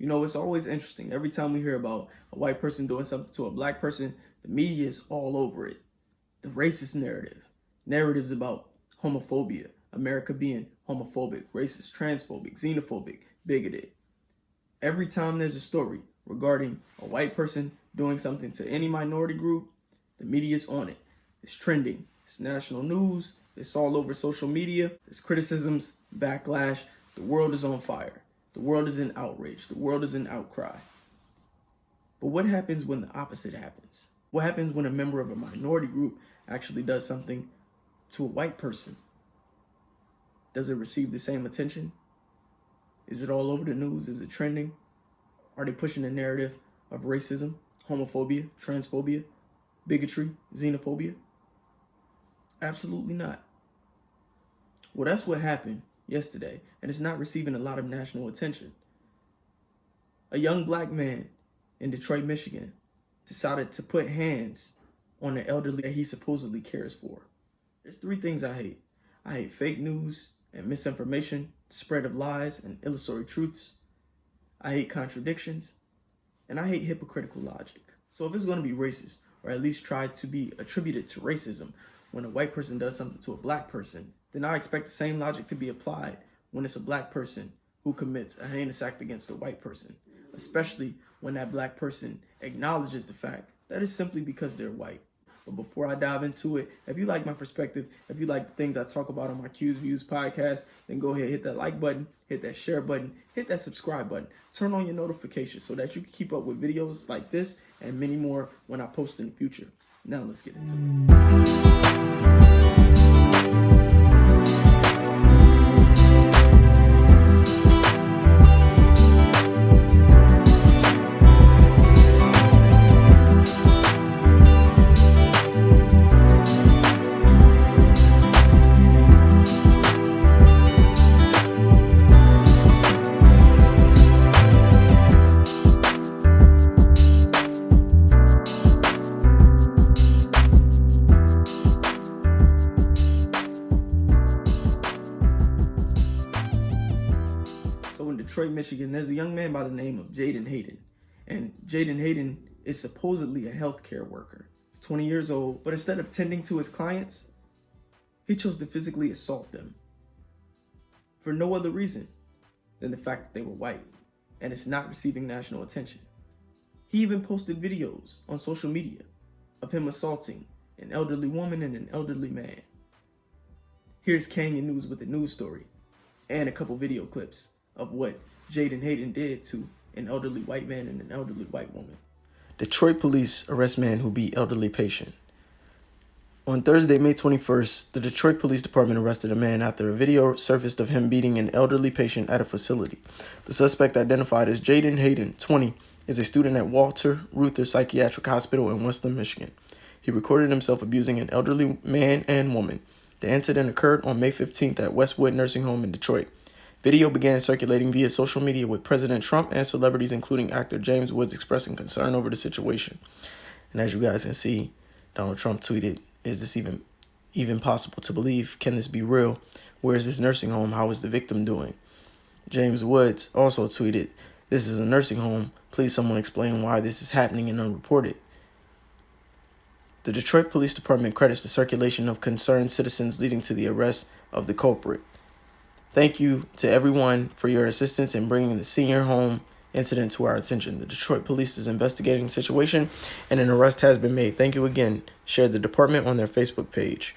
You know, it's always interesting. Every time we hear about a white person doing something to a black person, the media is all over it. The racist narrative, narratives about homophobia, America being homophobic, racist, transphobic, xenophobic, bigoted. Every time there's a story regarding a white person doing something to any minority group, the media's on it. It's trending. It's national news. It's all over social media. There's criticisms, backlash. The world is on fire. The world is in outrage. The world is in outcry. But what happens when the opposite happens? What happens when a member of a minority group actually does something to a white person? Does it receive the same attention? Is it all over the news? Is it trending? Are they pushing a narrative of racism, homophobia, transphobia, bigotry, xenophobia? Absolutely not. Well, that's what happened yesterday, and it's not receiving a lot of national attention. A young black man in Detroit, Michigan, decided to put hands on the elderly that he supposedly cares for. There's three things I hate. I hate fake news and misinformation, spread of lies and illusory truths. I hate contradictions, and I hate hypocritical logic. So if it's going to be racist, or at least try to be attributed to racism when a white person does something to a black person, then I expect the same logic to be applied when it's a black person who commits a heinous act against a white person, especially when that black person acknowledges the fact that it's simply because they're white. But before I dive into it, if you like my perspective, if you like the things I talk about on my Q's Views podcast, then go ahead, hit that like button, hit that share button, hit that subscribe button, turn on your notifications so that you can keep up with videos like this and many more when I post in the future. Now let's get into it. So in Detroit, Michigan, there's a young man by the name of Jaden Hayden. And Jaden Hayden is supposedly a healthcare worker, 20 years old, but instead of tending to his clients, he chose to physically assault them for no other reason than the fact that they were white, and it's not receiving national attention. He even posted videos on social media of him assaulting an elderly woman and an elderly man. Here's Canyon News with the news story and a couple video clips of what Jaden Hayden did to an elderly white man and an elderly white woman. Detroit police arrest man who beat elderly patient. On Thursday, May 21st, the Detroit Police Department arrested a man after a video surfaced of him beating an elderly patient at a facility. The suspect, identified as Jaden Hayden, 20, is a student at Walter Reuther Psychiatric Hospital in Western Michigan. He recorded himself abusing an elderly man and woman. The incident occurred on May 15th at Westwood Nursing Home in Detroit. Video began circulating via social media with President Trump and celebrities including actor James Woods expressing concern over the situation. And as you guys can see, Donald Trump tweeted, "Is this even possible to believe? Can this be real? Where is this nursing home? How is the victim doing?" James Woods also tweeted, "This is a nursing home. Please someone explain why this is happening and unreported." The Detroit Police Department credits the circulation of concerned citizens leading to the arrest of the culprit. Thank you to everyone for your assistance in bringing the senior home incident to our attention. The Detroit police is investigating the situation and an arrest has been made. Thank you again," shared the department on their Facebook page.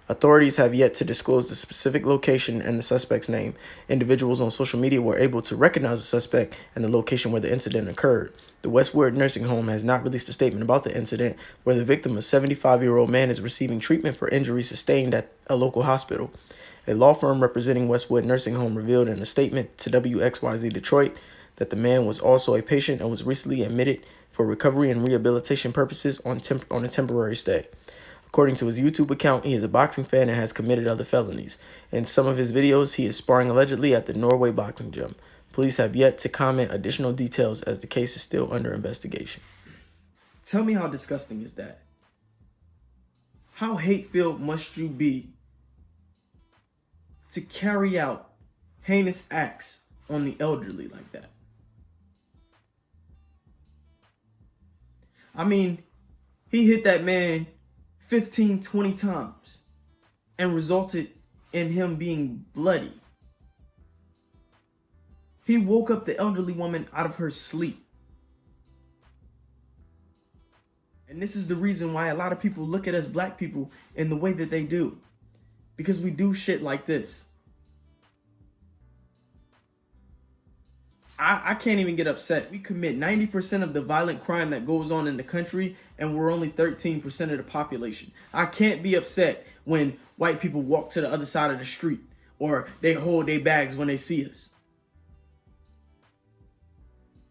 Authorities have yet to disclose the specific location and the suspect's name. Individuals on social media were able to recognize the suspect and the location where the incident occurred. The Westwood Nursing Home has not released a statement about the incident, where the victim, a 75-year-old man, is receiving treatment for injuries sustained at a local hospital. A law firm representing Westwood Nursing Home revealed in a statement to WXYZ Detroit that the man was also a patient and was recently admitted for recovery and rehabilitation purposes on a temporary stay. According to his YouTube account, he is a boxing fan and has committed other felonies. In some of his videos, he is sparring allegedly at the Norway boxing gym. Police have yet to comment additional details as the case is still under investigation. Tell me, how disgusting is that? How hate-filled must you be to carry out heinous acts on the elderly like that? I mean, he hit that man 15, 20 times and resulted in him being bloody. He woke up the elderly woman out of her sleep. And this is the reason why a lot of people look at us black people in the way that they do. Because we do shit like this. I can't even get upset. We commit 90% of the violent crime that goes on in the country, and we're only 13% of the population. I can't be upset when white people walk to the other side of the street or they hold their bags when they see us.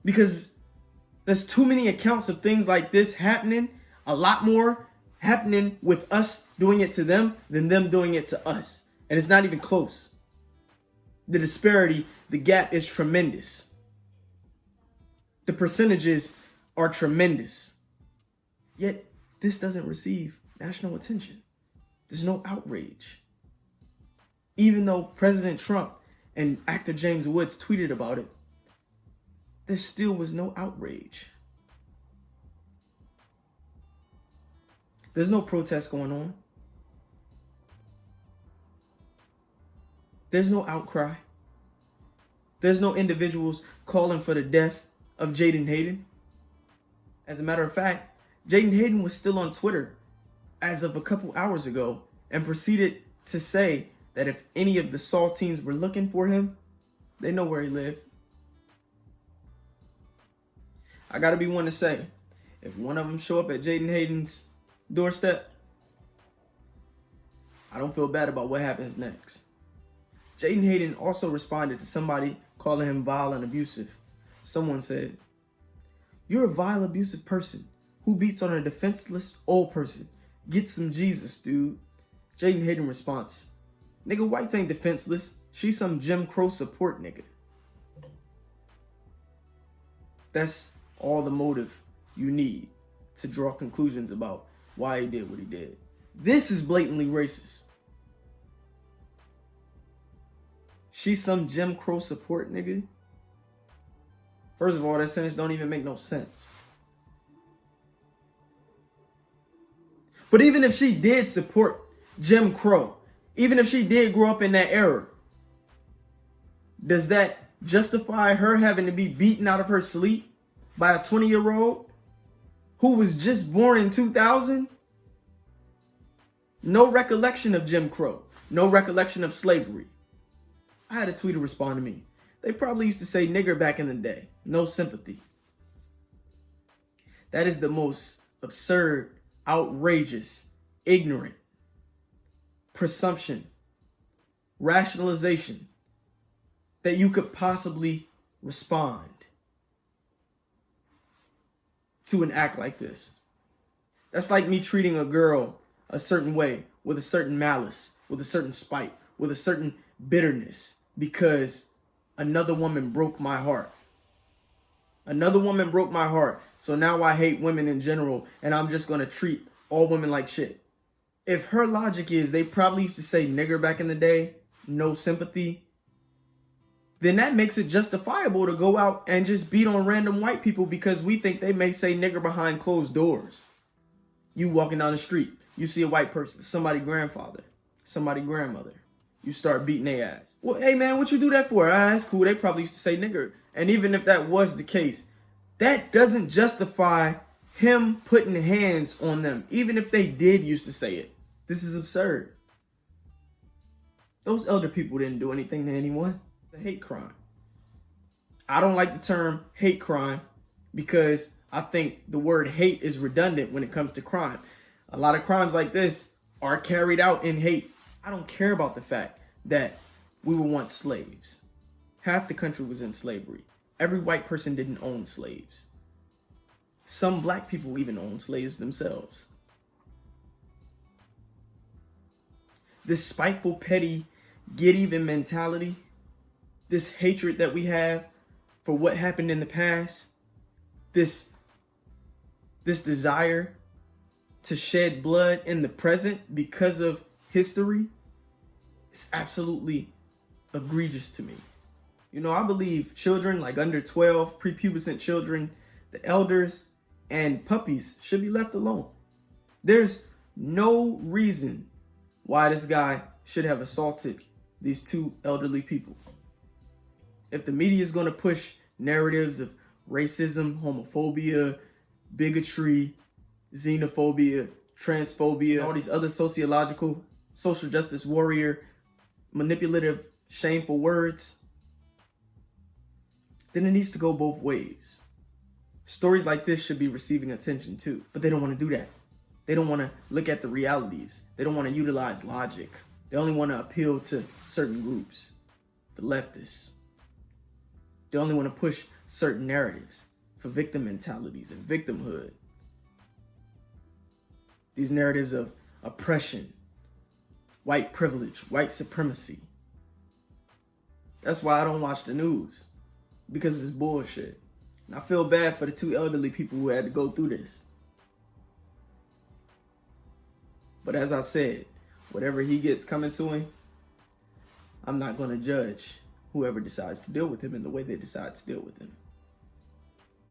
Because there's too many accounts of things like this happening, a lot more happening with us doing it to them than them doing it to us. And it's not even close. The disparity, the gap is tremendous. The percentages are tremendous. Yet, this doesn't receive national attention. There's no outrage. Even though President Trump and actor James Woods tweeted about it, there still was no outrage. There's no protest going on. There's no outcry. There's no individuals calling for the death of Jaden Hayden. As a matter of fact, Jaden Hayden was still on Twitter as of a couple hours ago and proceeded to say that if any of the Saltines were looking for him, they know where he lived. I gotta be one to say, if one of them show up at Jaden Hayden's doorstep, I don't feel bad about what happens next. Jaden Hayden also responded to somebody calling him vile and abusive. Someone said, "You're a vile, abusive person who beats on a defenseless old person. Get some Jesus, dude." Jaden Hayden responds, "Nigga, whites ain't defenseless. She's some Jim Crow support nigga." That's all the motive you need to draw conclusions about why he did what he did. This is blatantly racist. She's some Jim Crow support nigga. First of all, that sentence don't even make no sense. But even if she did support Jim Crow, even if she did grow up in that era, does that justify her having to be beaten out of her sleep by a 20-year-old who was just born in 2000? No recollection of Jim Crow. No recollection of slavery. I had a tweeter respond to me. They probably used to say nigger back in the day. No sympathy. That is the most absurd, outrageous, ignorant presumption, rationalization that you could possibly respond to an act like this. That's like me treating a girl a certain way, with a certain malice, with a certain spite, with a certain bitterness, because another woman broke my heart. Another woman broke my heart, so now I hate women in general, and I'm just going to treat all women like shit. If her logic is they probably used to say nigger back in the day, no sympathy, then that makes it justifiable to go out and just beat on random white people because we think they may say nigger behind closed doors. You walking down the street, you see a white person, somebody grandfather, somebody grandmother, you start beating their ass. Well, hey man, what you do that for? Ah, that's cool. They probably used to say nigger. And even if that was the case, that doesn't justify him putting hands on them, even if they did used to say it. This is absurd. Those elder people didn't do anything to anyone. It's a hate crime. I don't like the term hate crime because I think the word hate is redundant when it comes to crime. A lot of crimes like this are carried out in hate. I don't care about the fact that we were once slaves. Half the country was in slavery. Every white person didn't own slaves. Some black people even owned slaves themselves. This spiteful, petty, get-even mentality, this hatred that we have for what happened in the past, this desire to shed blood in the present because of history, is absolutely egregious to me. You know, I believe children like under 12, prepubescent children, the elders, and puppies should be left alone. There's no reason why this guy should have assaulted these two elderly people. If the media is going to push narratives of racism, homophobia, bigotry, xenophobia, transphobia, all these other social justice warrior, manipulative, shameful words, then it needs to go both ways. Stories like this should be receiving attention too, but they don't want to do that. They don't want to look at the realities. They don't want to utilize logic. They only want to appeal to certain groups, the leftists. They only want to push certain narratives for victim mentalities and victimhood. These narratives of oppression, white privilege, white supremacy. That's why I don't watch the news, because it's bullshit. And I feel bad for the two elderly people who had to go through this. But as I said, whatever he gets coming to him, I'm not going to judge whoever decides to deal with him in the way they decide to deal with him.